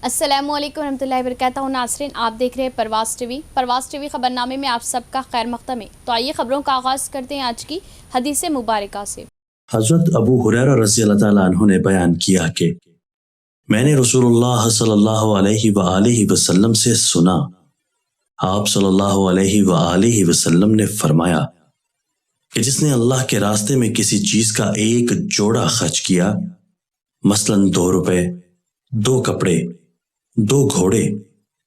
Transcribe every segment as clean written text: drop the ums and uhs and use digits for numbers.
अस्सलामुअलैकुम रहमतुल्लाहि व बरकातहू। नाज़रीन, आप देख रहे हैं परवाज़ टीवी खबरनामे में आप सबका खैर मक़दम है। तो आइए खबरों का आगाज़ करते हैं आज की हदीस मुबारका से। हज़रत अबू हुरैरा रज़ियल्लाहु ताला अन्हु ने बयान किया कि मैंने रसूलुल्लाह सल्लल्लाहु अलैहि वआलिहि वसल्लम से सुना, आप सल्लल्लाहु अलैहि वआलिहि वसल्लम ने फरमाया कि जिसने अल्लाह के रास्ते में किसी चीज का एक जोड़ा खर्च किया, मसलन 2 रुपए, 2 कपड़े, 2 घोड़े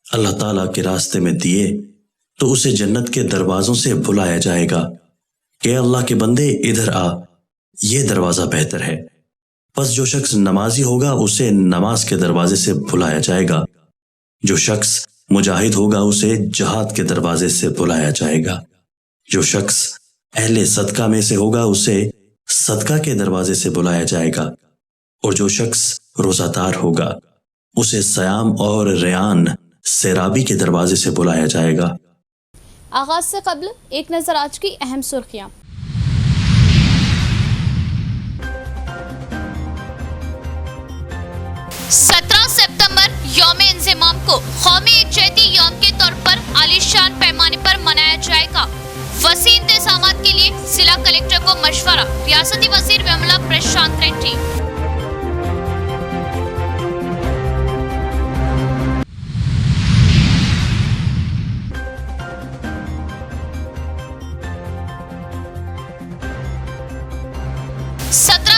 अल्लाह ताला के रास्ते में दिए, तो उसे जन्नत के दरवाजों से बुलाया जाएगा कि अल्लाह के बंदे इधर आ, ये दरवाजा बेहतर है। बस जो शख्स नमाजी होगा उसे नमाज के दरवाजे से बुलाया जाएगा, जो शख्स मुजाहिद होगा उसे जहाद के दरवाजे से बुलाया जाएगा, जो शख्स अहले सदका में से होगा उसे सदका के दरवाजे से बुलाया जाएगा, और जो शख्स रोजादार होगा उसे सयाम और रियान सेराबी के दरवाजे से बुलाया जाएगा। आगाज से कबल एक नजर आज की अहम सुर्खियां। 17 सितंबर यौम-ए-इंज़िमाम को कौमी यकजहती यौम के तौर पर आलीशान पैमाने पर मनाया जाएगा। वसी इंतजामात के लिए जिला कलेक्टर को मशवरा, रियासती वजीर विमला प्रशांत रेड्डी।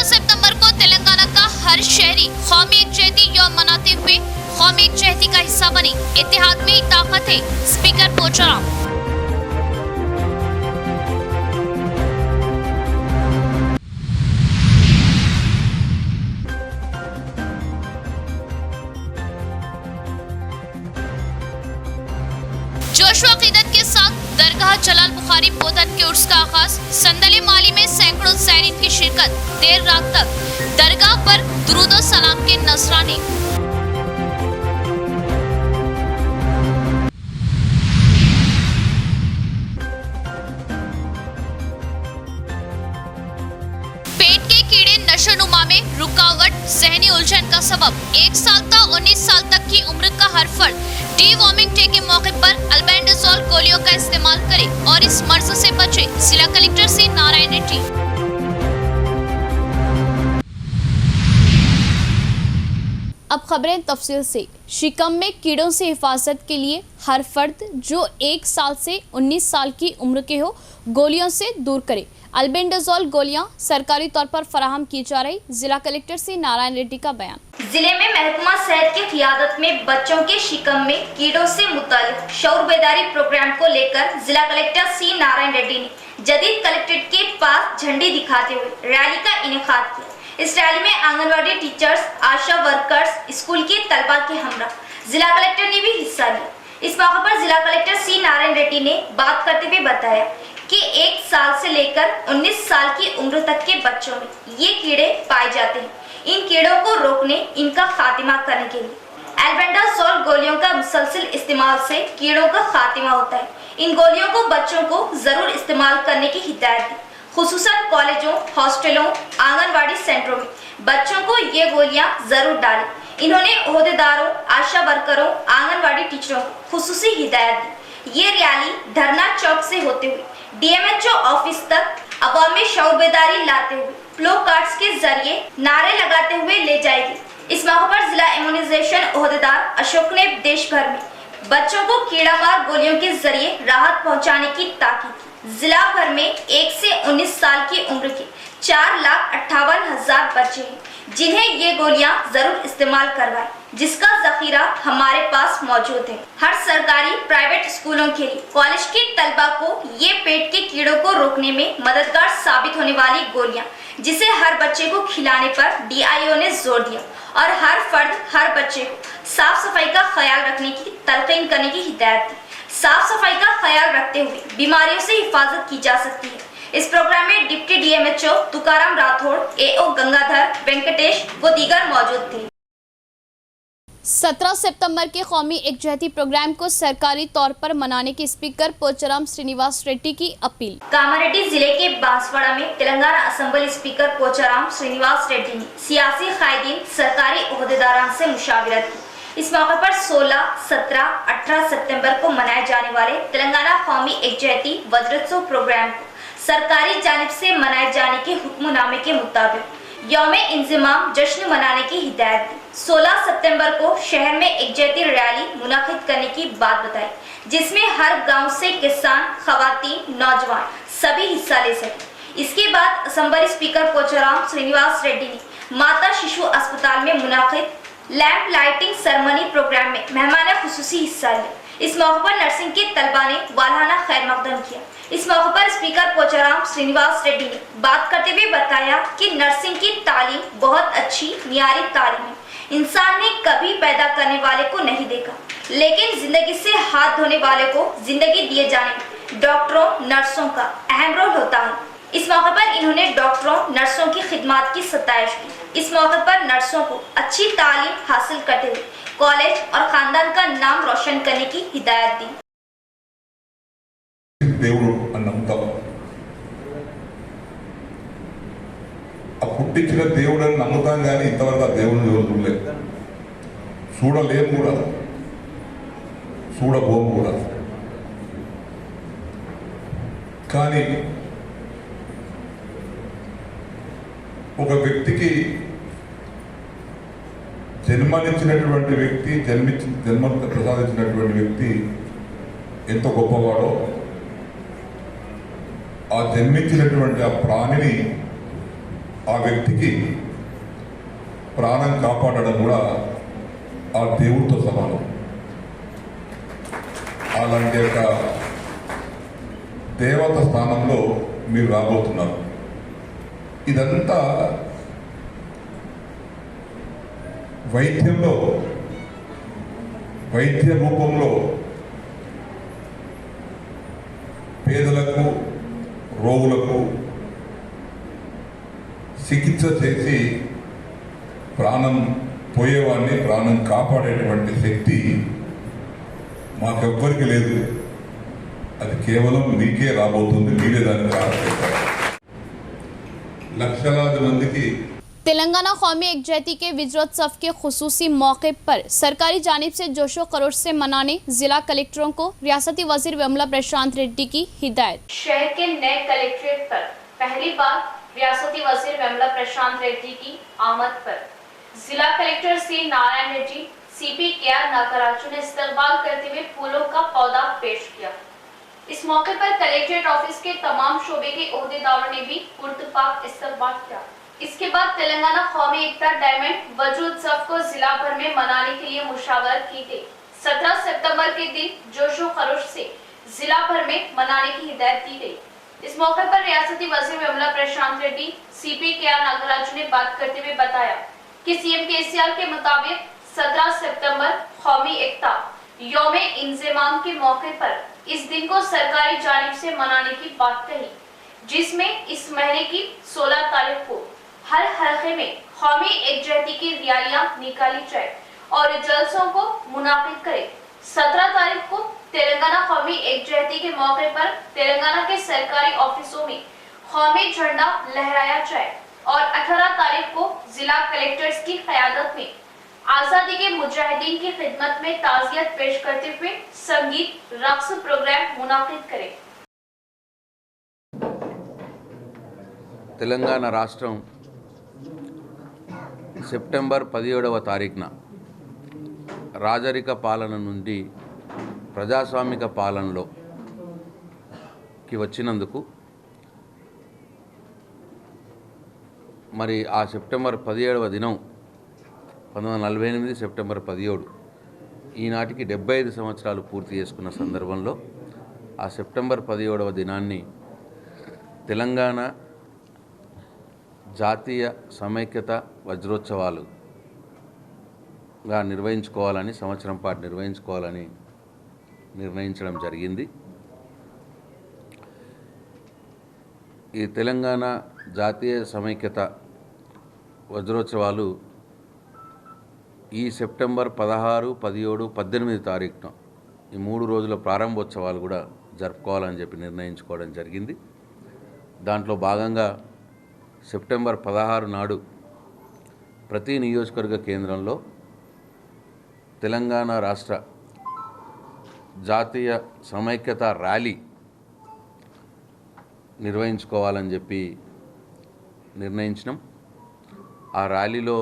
सितंबर को तेलंगाना का हर शहरी कौमी यकजहती यौम मनाते हुए कौमी यकजहती का हिस्सा बने। इत्तेहाद में ही ताकत है, स्पीकर पोचाराम। जोश व अक़ीदत के साथ दरगाह जलाल बुखारी बोधन के उर्स का आगाज। संदले माली में सैकड़ों ज़ायरीन की शिरकत। देर रात तक दरगाह पर दुरूद और सलाम के नजराने। पेट के कीड़े नशोनुमा में रुकावट, जहनी उलझन का सबब। 1 साल से 19 साल तक की उम्र का हर फर्द डी-वॉर्मिंग डे के मौके पर अल्बेंडाजोल गोलियों का इस्तेमाल करे और इस मर्ज से बचे। जिला कलेक्टर सी नारायण रेड्डी। अब खबरें तफसील से। शिकम में कीड़ों से हिफाजत के लिए हर फर्द जो 1 साल से 19 साल की उम्र के हो गोलियों से दूर करे। अल्बेंडाजोल गोलियां सरकारी तौर पर फराहम की जा रही। जिला कलेक्टर सी नारायण रेड्डी का बयान। जिले में महकमा सेहत की क़ियादत में बच्चों के शिकम में कीड़ों से मुताल्लिक शऊर बेदारी प्रोग्राम को लेकर जिला कलेक्टर सी नारायण रेड्डी ने जदीद कलेक्ट्रेट के पास झंडी दिखाते हुए रैली का इनेकाद किया। इस रैली में आंगनवाड़ी टीचर्स, आशा वर्कर्स, स्कूल के तलबा के हमरा जिला कलेक्टर ने भी हिस्सा लिया। इस मौके पर जिला कलेक्टर सी नारायण रेड्डी ने बात करते हुए बताया कि 1 साल से लेकर 19 साल की उम्र तक के बच्चों में ये कीड़े पाए जाते हैं। इन कीड़ों को रोकने, इनका खात्मा करने के लिए अल्बेंडाजोल गोलियों का मुसलसल इस्तेमाल से कीड़ों का खात्मा होता है। इन गोलियों को बच्चों को जरूर इस्तेमाल करने की हिदायत दी। खुसूसन कॉलेजों, हॉस्टलों, आंगनवाड़ी सेंटरों में बच्चों को ये गोलियां जरूर डालें। इन्होंने ओहदेदारों, आशा वर्करों, आंगनवाड़ी टीचरों को खुसूसी हिदायत दी। ये रैली धरना चौक से होते हुए DMHO ऑफिस तक अवाम में शऊर बेदारी लाते हुए फ्लो कार्ड्स के जरिए नारे लगाते हुए ले जाएगी। इस मौके पर जिला इम्यूनाइजेशन ओहदेदार अशोक ने देश भर में बच्चों को कीड़ा मार गोलियों के जरिए राहत पहुंचाने की ताकीद की। जिला भर में 1 से 19 साल की उम्र के 4,58,000 बच्चे हैं जिन्हें ये गोलियां जरूर इस्तेमाल करवाएं, जिसका जखीरा हमारे पास मौजूद है। हर सरकारी प्राइवेट स्कूलों के लिए कॉलेज के तलबा को ये पेट के कीड़ों को रोकने में मददगार साबित होने वाली गोलियां, जिसे हर बच्चे को खिलाने पर DIO ने जोर दिया और हर फर्द, हर बच्चे को साफ सफाई का ख्याल रखने की तलकीन करने की हिदायत दी। साफ सफाई का ख्याल रखते हुए बीमारियों से हिफाजत की जा सकती है। इस प्रोग्राम में deputy DMHO Tukaram Rathore, AO Gangadhar Venkatesh व दीगर मौजूद थे। 17 सितंबर के कौमी यकजहती प्रोग्राम को सरकारी तौर पर मनाने की स्पीकर पोचाराम श्रीनिवास रेड्डी की अपील। कामारेड्डी जिले के बांसवाड़ा में तेलंगाना असेंबली स्पीकर पोचाराम श्रीनिवास रेड्डी ने सियासी कायदीन, सरकारी ओहदेदारान से मुशावरत की। इस मौके पर 16, 17, 18 सितंबर को मनाए जाने वाले तेलंगाना कौमी एकजहती वज्रोत्सव प्रोग्राम को सरकारी जानिब से मनाए जाने के हुक्मनामे के मुताबिक यौमे इंजिमाम जश्न मनाने की हिदायत दी। 16 सितंबर को शहर में एकजहती रैली मुनाकिद करने की बात बताई, जिसमें हर गांव से किसान, खवातीन, नौजवान सभी हिस्सा ले सके। इसके बाद असम्बली स्पीकर पोचाराम श्रीनिवास रेड्डी ने माता शिशु अस्पताल में मुनाकिद लैंप लाइटिंग सेरेमनी प्रोग्राम में मेहमान खुसूसी हिस्सा लिया। इस मौके पर नर्सिंग के तलबा ने वालाना खैर मकदम किया। इस मौके पर स्पीकर पोचाराम श्रीनिवास रेड्डी ने बात करते हुए बताया कि नर्सिंग की तालीम बहुत अच्छी मियारी तालीम है। इंसान ने कभी पैदा करने वाले को नहीं देखा, लेकिन जिंदगी से हाथ धोने वाले को जिंदगी दिए जाने में डॉक्टरों, नर्सों का अहम रोल होता है। इस मौके पर इन्होंने डॉक्टरों, नर्सों की खिदमत की सताइश की। इस मौके पर नर्सों को अच्छी तालीम हासिल करते हुए कॉलेज और खानदान का नाम रोशन करने की हिदायत दी। దేవుడు అని నమ్ముతాం. ఆ పుట్టించిన దేవుడు అని నమ్ముతాం కానీ ఇంతవరకు ఆ దేవుడిని ఎవరు చూడలేదు, చూడలేము కూడా, చూడబోము కూడా. కానీ ఒక వ్యక్తికి జన్మనిచ్చినటువంటి వ్యక్తి, జన్మ ప్రసాదించినటువంటి వ్యక్తి ఎంత గొప్పవాడో, ఆ జన్మించినటువంటి ఆ ప్రాణిని, ఆ వ్యక్తికి ప్రాణం కాపాడడం కూడా ఆ దేవుడితో సమానం. అలాంటి యొక్క దేవత స్థానంలో మీరు రాబోతున్నారు. ఇదంతా వైద్యంలో, వైద్య రూపంలో పేదలకు, రోగులకు చికిత్స చేసి ప్రాణం పోయేవాడిని ప్రాణం కాపాడేటువంటి శక్తి మాకెవ్వరికి లేదు. అది కేవలం మీకే రాబోతుంది. మీరే దాన్ని ప్రారంభిస్తారు. లక్షలాది మందికి तेलंगाना कौमी एकजहती के विजयोत्सव के खुसूसी मौके पर सरकारी जानिब से जोशो खरोश से मनाने जिला कलेक्टरों को रियासती वजीर विमला प्रशांत रेड्डी की हिदायत। शहर के नए कलेक्ट्रेट पर पहली बार रियासती वजीर विमला प्रशांत रेड्डी की आमद पर जिला collector C Narayan Reddy, CP KR Nagaraju ने इस्तकबाल करते हुए फूलों का पौधा पेश किया। इस मौके पर कलेक्ट्रेट ऑफिस के तमाम शोबे के ओहदेदारों ने भी पुरतपाक इस्तकबाल किया। इसके बाद तेलंगाना कौमी एकता डायमंड वज्रोत्सव को जिला भर में मनाने के लिए मुशावरत की गई। 17 सितंबर के दिन जोशो खरोश से जिला भर में मनाने की हिदायत दी गई। इस मौके पर रियासती वजीर विमला प्रशांत रेड्डी, सीपी केआर नागराजू ने बात करते हुए बताया कि सीएम केसीआर के मुताबिक 17 सितंबर कौमी एकता यौमे इंजिमाम के मौके पर इस दिन को सरकारी जानिब से मनाने की बात कही, जिसमें इस महीने की 16 तारीख को हर हलके में कौमी एकजहती की रैलियां निकाली जाए और जलसों को मुनाकिद करे। 17 तारीख को तेलंगाना कौमी एकजहती के मौके पर तेलंगाना के सरकारी ऑफिसों में कौमी झंडा लहराया जाए और 18 तारीख को जिला कलेक्टर्स की क़यादत में आज़ादी के मुजाहिदीन की खिदमत में ताज़ियत पेश करते हुए संगीत, रक्स प्रोग्राम मुनाकिद करें। తెలంగాణ రాష్ట్రం సెప్టెంబర్ 17వ తారీఖున రాజరిక పాలన నుండి ప్రజాస్వామిక పాలనలోకి వచ్చినందుకు మరి ఆ సెప్టెంబర్ 17వ దినం 1948 సెప్టెంబర్ 17 ఈనాటికి 75 సంవత్సరాలు పూర్తి చేసుకున్న సందర్భంలో ఆ సెప్టెంబర్ 17వ దినాన్ని తెలంగాణ జాతీయ సమైక్యత వజ్రోత్సవాలుగా నిర్వహించుకోవాలని, సంవత్సరం పాటు నిర్వహించుకోవాలని నిర్ణయించడం జరిగింది. ఈ తెలంగాణ జాతీయ సమైక్యత వజ్రోత్సవాలు ఈ సెప్టెంబర్ 16, 17, 18 తారీఖున ఈ 3 రోజుల ప్రారంభోత్సవాలు కూడా జరుపుకోవాలని చెప్పి నిర్ణయించుకోవడం జరిగింది. దాంట్లో భాగంగా సెప్టెంబర్ 16 నాడు ప్రతి నియోజకవర్గ కేంద్రంలో తెలంగాణ రాష్ట్ర జాతీయ సమైక్యత ర్యాలీ నిర్వహించుకోవాలని చెప్పి నిర్ణయించినాం. ఆ ర్యాలీలో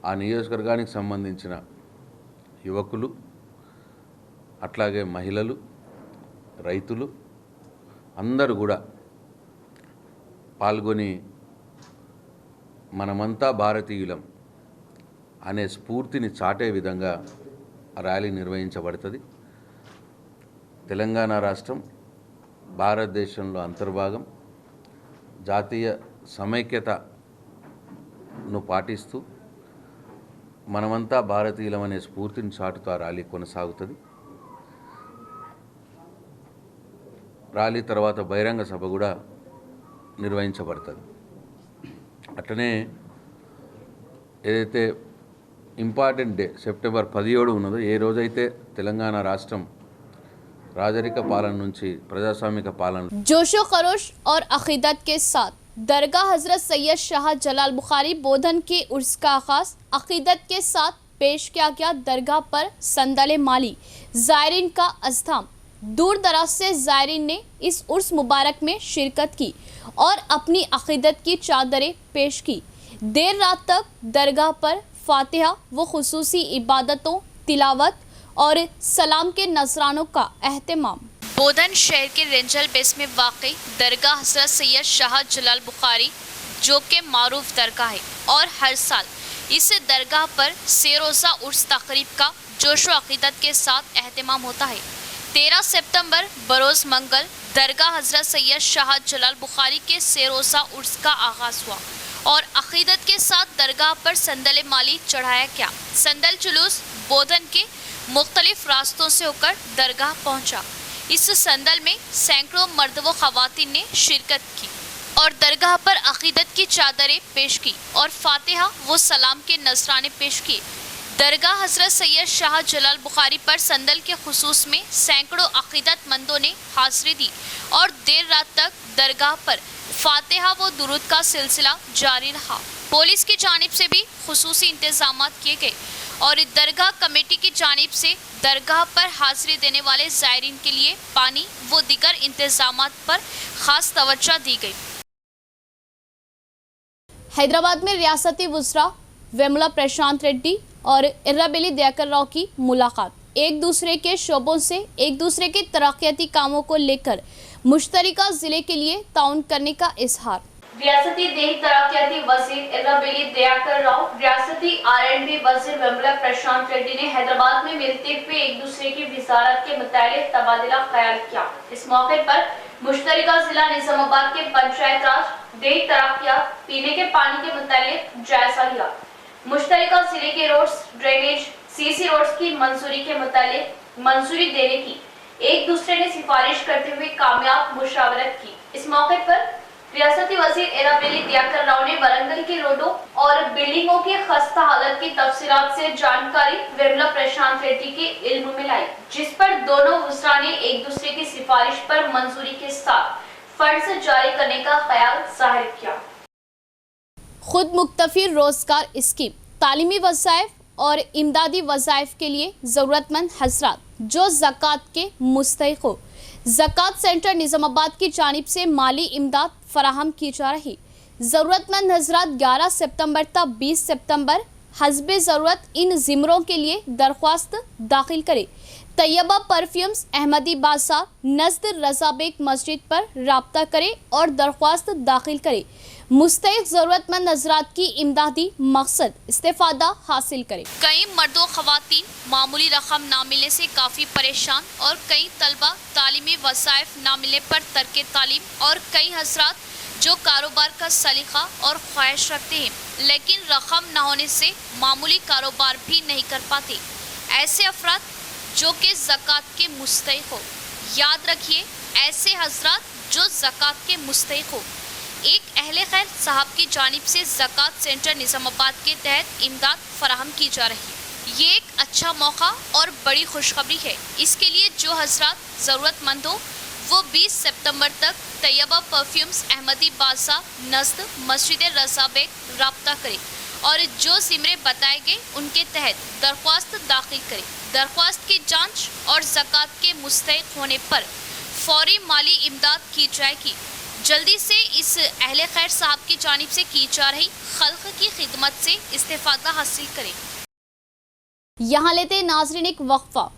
ఆ నియోజకవర్గానికి సంబంధించిన యువకులు, అట్లాగే మహిళలు, రైతులు అందరూ కూడా పాల్గొని మనమంతా భారతీయులం అనే స్ఫూర్తిని చాటే విధంగా ర్యాలీ నిర్వహించబడుతుంది. తెలంగాణ రాష్ట్రం భారతదేశంలో అంతర్భాగం, జాతీయ సమైక్యతను పాటిస్తూ మనమంతా భారతీయులం అనే స్ఫూర్తిని చాటుతూ ఆ ర్యాలీ కొనసాగుతుంది. ర్యాలీ తర్వాత బహిరంగ సభ కూడా నిర్వహించబడుతుంది. అట్లనే ఏదైతే ఇంపార్టెంట్ డే సెప్టెంబర్ 17 ఉన్నదో, ఏ రోజైతే తెలంగాణ రాష్ట్రం राजरिक पालन नुंची प्रजास्वामिक पालन जोशो खरोश और अकीदत के साथ दरगाह हजरत सैयद शाह जलाल बुखारी बोधन के उर्स का आगाज अकीदत के साथ पेश किया गया। दरगाह पर संदले माली ज़ायरीन का अज़्धाम। दूर दराज से ज़ायरीन ने इस उर्स मुबारक में शिरकत की और अपनी अकीदत की चादरें पेश की। देर रात तक दरगाह पर फातिहा व खुसूसी इबादतों, तिलावत और सलाम के नजरानों का एहतमाम। बोधन शहर के रेंजल बेस में वाक़ई दरगाह हज़रत सैयद शाह जलाल बुखारी जो के मारूफ दरगाह है और हर साल इस दरगाह पर से-रोज़ा उर्स तकरीब का जोशो अक़ीदत के साथ एहतमाम होता है। 13 सितंबर बरोज़ मंगल दरगाह हज़रत सैयद शाह जलाल बुखारी के से-रोज़ा उर्स का आगाज़ हुआ और अक़ीदत के साथ दरगाह पर संदल माली चढ़ाया गया। संदल जुलूस बोधन के मुख्तलिफ रास्तों से होकर दरगाह पहुंचा। इस संदल में सैकड़ों मर्द व ख़वातीन ने शिरकत की और दरगाह पर अक़ीदत की चादरें पेश की और फातिहा व सलाम के नजराने पेश किए। दरगाह हज़रत सैयद शाह जलाल बुखारी पर संदल के खुसूस में सैकड़ों अक़ीदतमंदों ने हाज़िरी दी और देर रात तक दरगाह पर फातिहा व दुरूद का सिलसिला जारी रहा। पुलिस की जानिब से भी खुसूसी इंतजामात किए गए और दरगाह कमेटी की जानिब से दरगाह पर हाजिरी देने वाले ज़ायरीन के लिए पानी व दीगर इंतजामात पर खास तवज्जो दी गई। हैदराबाद में रियासती वज़रा वेमुला प्रशांत रेड्डी और इर्राबेली दयाकर राव की मुलाकात। एक दूसरे के शोबों से एक दूसरे के तरक्याती कामों को लेकर मुश्तरका जिले के लिए ताउन करने का इजहार। रियासती देही तरक्याती वजीर इर्राबेली दयाकर राव, रियासती R&D वजीर वेमुला प्रशांत रेड्डी ने हैदराबाद में मिलते हुए एक दूसरे की वजारत के मुतालिक तबादला ख्याल किया। इस मौके पर मुश्तरका जिला निजामाबाद के पंचायत राज, देही तरक्यात, पीने के पानी के मुतालिक जायजा लिया। मुश्तरका जिले के रोड्स, ड्रेनेज, CC रोड्स की मंजूरी के मुतालिक मंजूरी देने की एक दूसरे ने सिफारिश करते हुए कामयाब मुशावरत की। इस मौके पर रियासती वजीर इर्राबेली दयाकर राव ने वरंगल के रोडों और बिल्डिंगों की खस्ता हालत की तफसीलात से जानकारी वेमुला प्रशांत रेड्डी के इल्म में लाई, जिस पर दोनों वज़रा ने एक दूसरे की सिफारिश पर मंजूरी के साथ फंड्स जारी करने का ख्याल जाहिर किया। खुद मुक्तफी रोजगार स्कीम, तालीमी वज़ाइफ और इमदादी वज़ाइफ के लिए ज़रूरतमंद हज़रात जो ज़कात के मुस्तहिक़ हो। ज़कात सेंटर निज़ामाबाद की जानिब से माली इमदाद फराहम की जा रही। ज़रूरतमंद हज़रात 11 सितंबर तक 20 सितंबर हस्बे ज़रूरत इन ज़िमरों के लिए दरख्वास्त दाखिल करें। तैयबा परफ्यूम्स, अहमदी बाज़ार, नज़द रज़ा बेग मस्जिद पर राब्ता करें और दरख्वास्त दाखिल करें। मुस्तहिक़ ज़रूरतमंद हज़रात की इमदादी मकसद इस्तेफ़ादा हासिल करें। कई मर्दों ख़वातीन मामूली रकम ना मिलने से काफ़ी परेशान और कई तलबा तालीमी वसाइफ ना मिलने पर तर्क तालीम और कई हज़रात जो कारोबार का सलीक़ा और ख्वाहिश रखते हैं लेकिन रकम ना होने से मामूली कारोबार भी नहीं कर पाते। ऐसे अफराद जो कि ज़कात के मुस्तहिक़ हो, याद रखिए ऐसे हज़रात जो ज़कात के मुस्तहिक़ हो। एक अहले खैर साहब की जानिब से ज़कात सेंटर निज़ामाबाद के तहत इमदाद फराहम की जा रही है। ये एक अच्छा मौका और बड़ी खुशखबरी है। इसके लिए जो हज़रात ज़रूरतमंद हो वो 20 सितंबर तक तैयबा परफ्यूम्स, अहमदी बाज़ार, नज़द, मस्जिद रज़ा बेग राब्ता करें और जो ज़िम्मे बताए गए उनके तहत दरख्वास्त दाखिल करें। दरख्वास्त की जांच और ज़कात के मुस्तहिक़ होने पर फौरी माली इमदाद की जाएगी। जल्दी से इस अहले खैर साहब की जानिब से की जा रही खल्क़ की खिदमत से इस्तिफ़ादा हासिल करें। यहाँ लेते नाज़रीन एक वक्फा।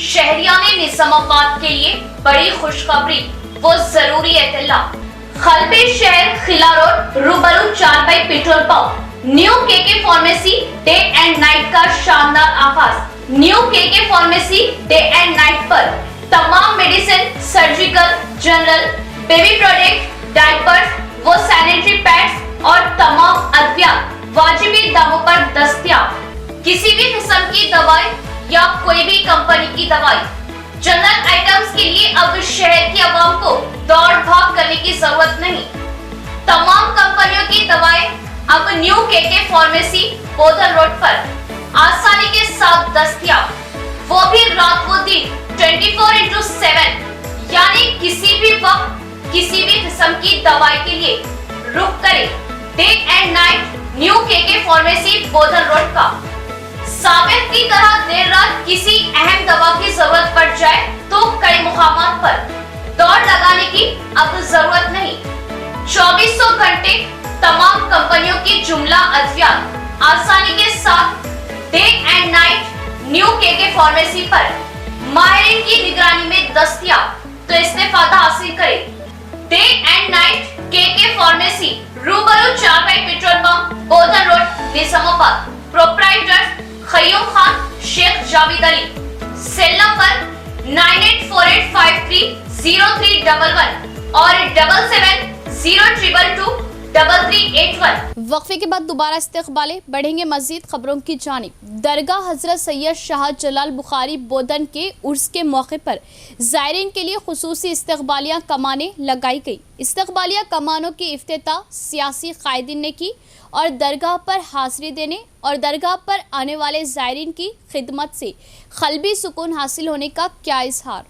शहरियाने निजामाबाद के लिए बड़ी खुशखबरी वो जरूरी एतला। खलबे शहर खिला रोड रूबरू 4 petrol pump new KK pharmacy day and night का शानदार आगाज। New KK pharmacy day and night पर तमाम medicine, surgical, general, baby product, diapers, वो सैनिटरी पैड्स और तमाम अद्वियात वाजिबी दामों पर दस्तयाब। किसी भी किस्म की दवाई या कोई भी कंपनी की दवाई, जनरल आइटम्स के लिए अब शहर की आवाम को दौड़ भाग करने की जरूरत नहीं। तमाम कंपनियों की दवाएं अब new KK pharmacy Bodhan road पर आसानी के साथ दस्तयाब, वो भी रात व दिन 24/7, यानी किसी भी वक्त किसी भी किस्म की दवाई के लिए रुक करें day and night new KK pharmacy Bodhan road का। साबित की तरह देर रात किसी अहम दवा की जरूरत पड़ जाए तो कई मुकामात पर दौड़ लगाने की अब जरूरत नहीं। 2400 घंटे तमाम कंपनियों की जुमला अद्वियात आसानी के साथ day and night new KK pharmacy पर माहिरीन की निगरानी में दस्तयाब, तो इस्तेफादा हासिल करें। Day and night KK pharmacy रूबरू 4 petrol pump Bodhan road Nizamabad. Proprietor Qayyum Khan, Sheikh Javed Ali. Cell number 9848530311 और 7702223381। वक्फे के बाद दोबारा इस्तकबाले बढ़ेंगे मजीद खबरों की जानिब। दरगाह हजरत सैयद शाह जलाल बुखारी बोधन के उर्स के मौके पर ज़ायरीन के लिए खुसूसी इस्तकबालिया कमानें लगाई गई। इस्तकबालिया कमानों की इफ्तिताह सियासी कायदीन ने की और दरगाह पर हाजिरी देने और दरगाह पर आने वाले ज़ायरीन की खिदमत से क़ल्बी सुकून हासिल होने का क्या इजहार।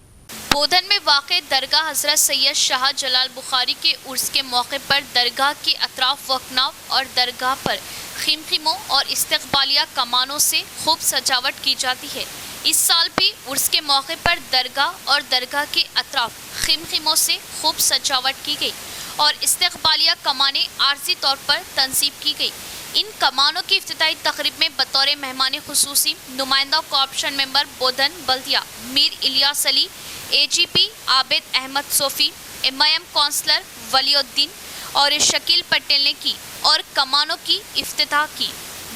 बोधन में वाक़ दरगाह हज़रत सैयद शाह जलाल बुखारी के उर्स के मौके पर दरगाह के अतराफ वकनाव और दरगाह पर खिमखिमों और इस्तकबालिया कमानों से खूब सजावट की जाती है। इस साल भी उर्स के मौके पर दरगाह और दरगाह के अतराफ खिमखिमों से खूब सजावट की गई और इस्तकबालिया कमानें आर्जी तौर पर तंसीब की गई। इन कमानों की इफ्तिताई तकरीब में बतौर मेहमान खुसूसी नुमाइंदा कॉर्पोरेशन मेंबर बोधन बल्दिया Mir Ilyas Ali, AGP Abid Ahmed Sofi, MIM councillor Waliuddin और शकील पटेल ने की और कमानों की इफ्तिताह की।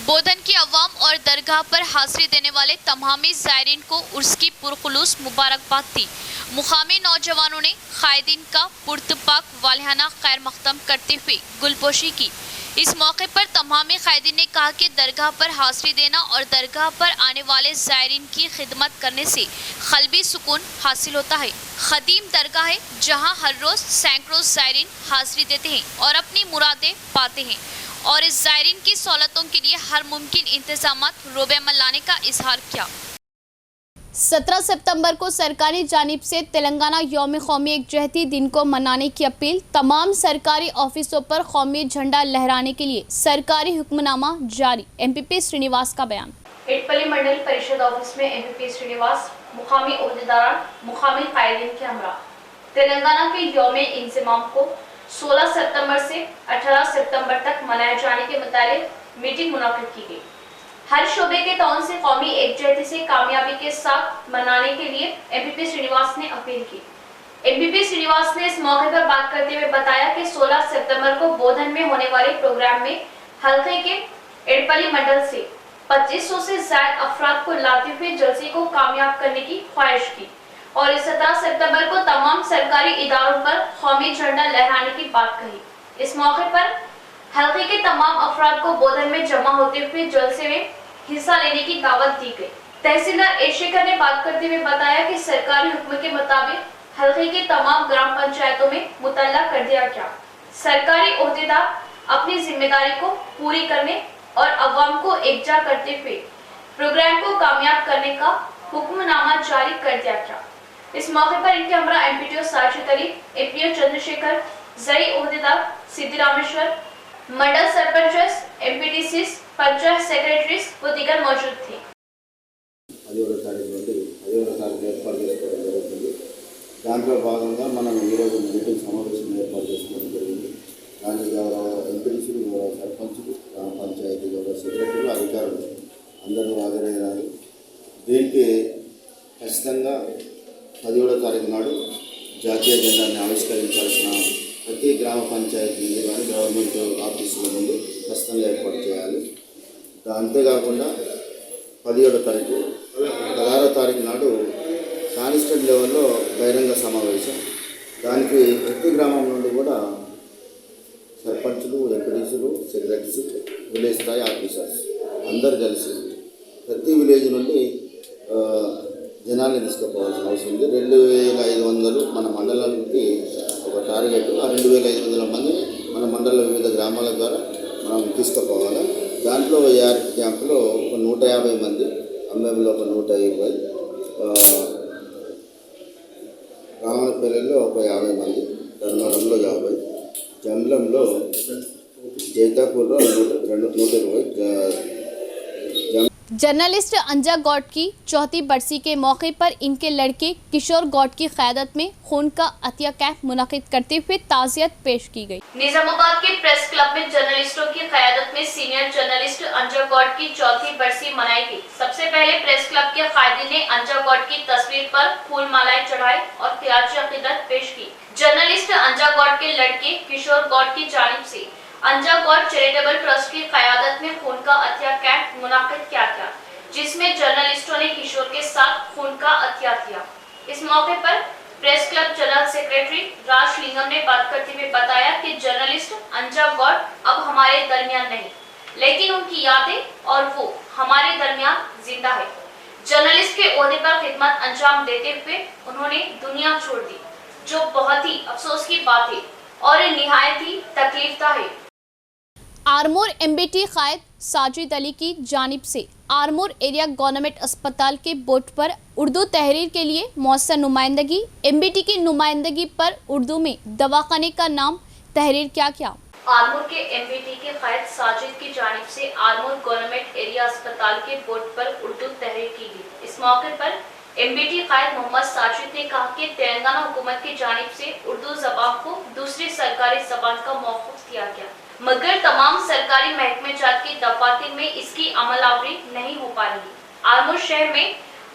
बोधन की अवाम और दरगाह पर हाजिरी देने वाले तमामी ज़ायरीन को उर्स की पुरखुलूस मुबारकबाद दी। मुकामी नौजवानों ने कायदीन का पुरतपाक वालिहाना खैर मकदम करते हुए गुलपोशी की। इस मौके पर तमामी कायदीन ने कहा कि दरगाह पर हाजिरी देना और दरगाह पर आने वाले ज़ायरीन की खिदमत करने से क़ल्बी सुकून हासिल होता है। ख़दीम दरगाह है जहाँ हर रोज़ सैकड़ों ज़ायरीन हाजिरी देते हैं और अपनी मुरादें पाते हैं और इस ज़ायरीन की सहूलतों के लिए हर मुमकिन इंतजामात रोबे अमल लाने का इजहार किया। 17 सितंबर को सरकारी जानिब से तेलंगाना यौम कौमी एकजहती दिन को मनाने की अपील। तमाम सरकारी ऑफिसों पर कौमी झंडा लहराने के लिए सरकारी हुक्मनामा जारी। MPP श्रीनिवास का बयान। इटपल्ली मंडल परिषद ऑफिस में MPP श्रीनिवास मुकामी ओहदेदारान मुकामी कायदीन के हमरा तेलंगाना के यौम इंज़माम को 16 सितंबर से 18 सितंबर तक मनाए जाने के मुताबिक मीटिंग मुनाकिद की गई। हर शोबे के तौर से कौमी एकजहती से कामयाबी के साथ मनाने के लिए MPP श्रीनिवास ने अपील की। MPP श्रीनिवास ने इस मौके पर बात करते हुए बताया कि 16 सितंबर को बोधन में होने वाले प्रोग्राम में हल्के के इटपल्ली मंडल से 2500 से ज्यादा अफराद को लाते हुए जलसे को कामयाब करने की ख्वाहिश की और इस 17 सितंबर को तमाम सरकारी इदारों पर कौमी झंडा लहराने की बात कही। इस मौके पर हल्के के तमाम अफराद को बोधन में जमा होते हुए जलसे में हिस्सा लेने की दावत दी गई। तहसीलदार एशेखर ने बात करते हुए बताया कि सरकारी हुक्म के मुताबिक हल्के के तमाम ग्राम पंचायतों में मुतल्ला कर दिया गया। सरकारी ओहदेदार अपनी जिम्मेदारी को पूरी करने और अवाम को एकजा करते हुए प्रोग्राम को कामयाब करने का हुक्मनामा जारी कर दिया गया। इस मौके पर इनके हमरा एमपीटीओ साजिद अली, एपीओ चंद्रशेखर, जई ओहदेदार सिद्धिरामेश्वर, मंडल सरपंच, एमपीटीसीज, पंचायत सेक्रेटरीज व दीगर मौजूद थे। 10వ తారీఖు నుండి 10వ తారీఖు ఏర్పాటు చేసుకోవడం జరుగుతుంది. దాంట్లో భాగంగా మనం ఈరోజు మీటింగ్ సమావేశం ఏర్పాటు చేసుకోవడం జరిగింది. దానికి గౌరవ ఎంపీటీసీలు, గౌరవ సర్పంచులు, గ్రామ పంచాయతీ గౌరవ సెక్రటరీలు, అధికారులు అందరూ హాజరయ్యారు. దీనికి ఖచ్చితంగా 17వ తారీఖు నాడు జాతీయ జెండాన్ని ఆవిష్కరించాల్సిన ప్రతి గ్రామ పంచాయతీ నుండి కానీ గవర్నమెంట్ ఆఫీసుల నుండి ఖచ్చితంగా ఏర్పాటు చేయాలి. అంతేకాకుండా 17వ తారీఖు 16వ తారీఖు నాడు కాన్స్టిట్యూట్ లెవెల్లో బహిరంగ సమావేశం. దానికి ప్రతి గ్రామం నుండి కూడా సర్పంచులు, ఎంపీటీసీలు, సెక్రటరీస్, విలేజ్ స్థాయి ఆఫీసర్స్ అందరు కలిసి ప్రతి విలేజ్ నుండి జనాల్ని తీసుకుపోవాల్సిన అవసరం ఉంది. 2500 మన మండలానికి ఒక టార్గెట్. ఆ 2500 మంది మన మండల వివిధ గ్రామాల ద్వారా మనం తీసుకుపోవాలి. దాంట్లో ఏఆర్ క్యాంపులో ఒక 150 మంది, అమ్మెంలో ఒక 120, రామనపల్లిలో ఒక 50 మంది, ధర్మవరంలో 50, జంబ్లంలో జైతాపూర్లో 120. जर्नलिस्ट अंजा गौड की चौथी बरसी के मौके पर इनके लड़के किशोर गौड की क़यादत में खून का अतिया कैंप मुनक़िद करते हुए ताज़ियत पेश की गई। निजामाबाद के प्रेस क्लब में जर्नलिस्टों की क़यादत में सीनियर जर्नलिस्ट अंजा गौड की चौथी बरसी मनाई गई। सबसे पहले प्रेस क्लब के कायदीन ने अंजा गौड की तस्वीर पर फूल मालाएं चढ़ाई और ख़िराज अक़ीदत पेश की। जर्नलिस्ट अंजा गौड के लड़के किशोर गौड की जानिब से अंजा गौड चैरिटेबल ट्रस्ट की क़यादत में खून का अतिया कैंप मुनाकिद किया गया, जिसमें जर्नलिस्टों ने किशोर के साथ खून का अतिया किया। इस मौके पर press club general secretary Rajalingam ने बात करते हुए बताया कि जर्नलिस्ट अंजा गौड अब हमारे दरमियान नहीं, लेकिन उनकी यादें और वो हमारे दरमियान जिंदा है। जर्नलिस्ट के ओहदे पर खिदमत अंजाम देते हुए उन्होंने दुनिया छोड़ दी, जो बहुत ही अफसोस की बात है और निहायत ही तकलीफदा है। आरमोर एमबीटी कायद साजिद अली की जानिब से आरमोर एरिया गवर्नमेंट अस्पताल के बोर्ड पर उर्दू तहरीर के लिए मौसर नुमाइंदगी। एमबीटी की नुमाइंदगी पर उर्दू में दवाखाने का नाम तहरीर किया गया। आरमोर के एमबीटी के कायद साजिद की जानिब से आरमोर गवर्नमेंट एरिया अस्पताल के बोर्ड पर उर्दू तहरीर की गई। इस मौके पर एमबीटी कायद मोहम्मद साजिद ने कहा कि तेलंगाना हुकूमत की जानिब से उर्दू जबान को दूसरी सरकारी जबान का मौकूफ दिया गया, मगर तमाम सरकारी महकमे जात के दफातर में इसकी अमलावरी नहीं हो पा रही। आरमोर शहर में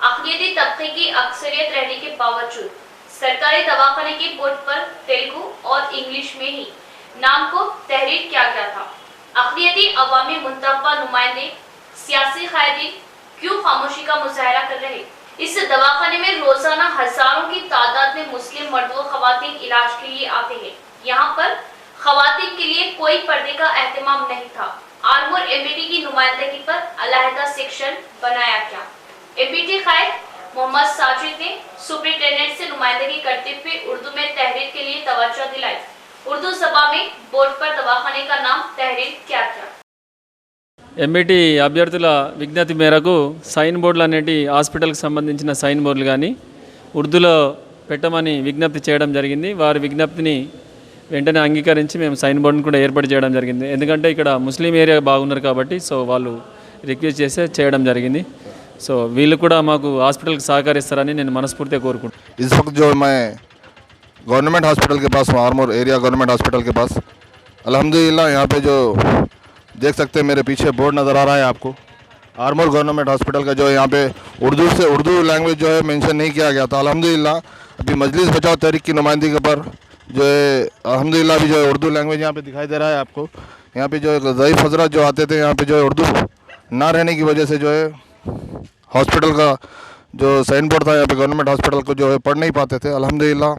अक़लियती तबके की अक्सरियत रहने के बावजूद सरकारी दवाखाने के बोर्ड पर तेलुगु और इंग्लिश में ही नाम को तहरीर किया गया था। अक़लियती अवामी मुंतखबा नुमाइंदे सियासी कायदीन क्यों खामोशी का मुजाहरा कर रहे? इस दवाखाने में रोजाना हजारों की तादाद में मुस्लिम मर्द व खवातीन इलाज के लिए आते हैं। यहाँ पर खवातीन के लिए कोई पर्दे का एहतमाम नहीं था। आरमोर एमबीटी की नुमाइंदगी पर अलहदा सेक्शन बनाया गया। एमबीटी कायद मोहम्मद साजिद ने सुपरिटेंडेंट से नुमाइंदगी करते हुए उर्दू में तहरीर के लिए तवज्जो दिलाई। उर्दू सभा में बोर्ड पर दवाखाने का नाम तहरीर किया गया। ఎంబీటీ అభ్యర్థుల విజ్ఞప్తి మేరకు సైన్ బోర్డులు అనేటి హాస్పిటల్కి సంబంధించిన సైన్ బోర్డులు కానీ ఉర్దూలో పెట్టమని విజ్ఞప్తి చేయడం జరిగింది. వారి విజ్ఞప్తిని వెంటనే అంగీకరించి మేము సైన్ బోర్డును కూడా ఏర్పాటు చేయడం జరిగింది. ఎందుకంటే ఇక్కడ ముస్లిం ఏరియా బాగున్నారు కాబట్టి సో వాళ్ళు రిక్వెస్ట్ చేస్తే చేయడం జరిగింది. సో వీళ్ళు కూడా మాకు హాస్పిటల్కి సహకరిస్తారని నేను మనస్ఫూర్తిగా కోరుకుంటున్నాను. इस वक्त जो मैं गवर्नमेंट हॉस्पिटल के पास हूँ, आरमोर एरिया गवर्नमेंट हॉस्पिटल के पास, अल्हम्दुलिल्लाह यहाँ पे जो देख सकते हैं मेरे पीछे बोर्ड नज़र आ रहा है आपको, आरमोर गवर्नमेंट हॉस्पिटल का जो यहाँ पे उर्दू लैंग्वेज जो है मेंशन नहीं किया गया था। अल्हम्दुलिल्लाह अभी मजलिस बचाओ तहरीक की नुमाइंदगी पर जो है अल्हम्दुलिल्लाह अभी जो है उर्दू लैंग्वेज यहाँ पे दिखाई दे रहा है आपको। यहाँ पे जो ज़ईफ़ हज़रत जो आते थे यहाँ पे जो है उर्दू ना रहने की वजह से जो है हॉस्पिटल का जो साइन बोर्ड था यहाँ पे गवर्नमेंट हॉस्पिटल को जो है पढ़ नहीं पाते थे। अल्हम्दुलिल्लाह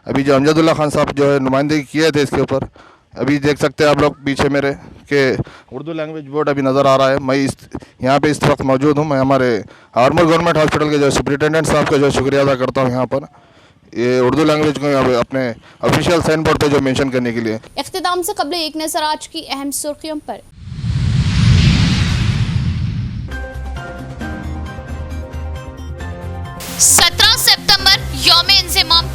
अभी जो अमजदुल्ला खान साहब जो है नुमाइंदगी किए थे इसके ऊपर, अभी देख सकते हैं आप लोग पीछे मेरे कि उर्दू लैंग्वेज बोर्ड अभी नज़र आ रहा है। मैं यहाँ पे इस वक्त मौजूद हूँ। मैं हमारे आरमोर गवर्नमेंट हॉस्पिटल के जो सुपरिटेंडेंट साहब का जो शुक्रिया अदा करता हूँ यहाँ पर ये उर्दू लैंग्वेज को यहाँ पे अपने ऑफिशियल साइन बोर्ड पे जो मेंशन करने के लिए। इख्तिताम से कबल एक नज़र आज की अहम सुर्खियों पर।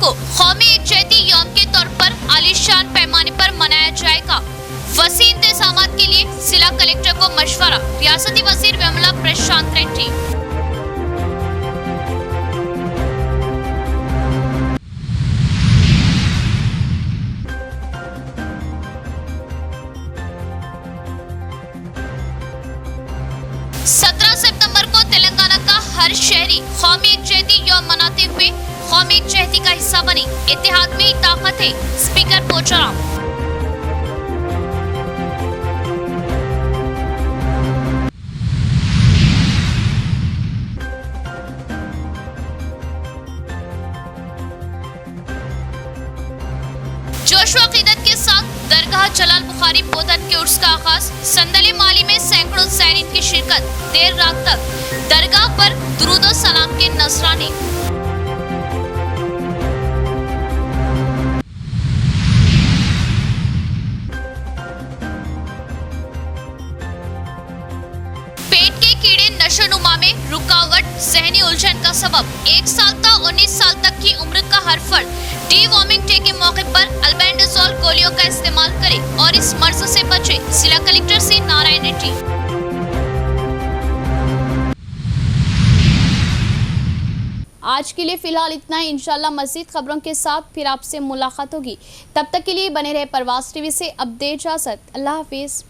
को कौमी एकजहती यौम के तौर पर आलीशान पैमाने पर मनाया जाएगा। वसी इंतजामात के लिए जिला कलेक्टर को मशवरा, रियासती वजीर विमला प्रशांत रेड्डी। सितंबर को तेलंगाना का हर शहरी कौमी एकजहती यौम मनाते हुए कौमी एकजहती का हिस्सा बने। इत्तेहाद में ही ताकत है, स्पीकर पोचाराम। जोश व अकीदत के साथ दरगाह जलाल बुखारी बोधन के उर्स का आगाज। संदले माली में सैकड़ों ज़ायरीन की शिरकत। देर रात तक दरगाह पर दुरूद व सलाम के नजराने। पेट के कीड़े नशोनुमा में रुकावट, ज़हनी उलझन का सबब। 1 साल से 19 साल तक की उम्र का हर फर्द डी-वॉर्मिंग डे के मौके पर अल्बेंडाजोल गोलियों का इस्तेमाल करे और इस मर्ज से बचे। जिला कलेक्टर सी नारायण रेड्डी। आज के लिए फिलहाल इतना ही। इंशाल्लाह मज़ीद खबरों के साथ फिर आपसे मुलाकात होगी। तब तक के लिए बने रहे परवाज़ टीवी से। अब दे इजाज़त। अल्लाह हाफिज़।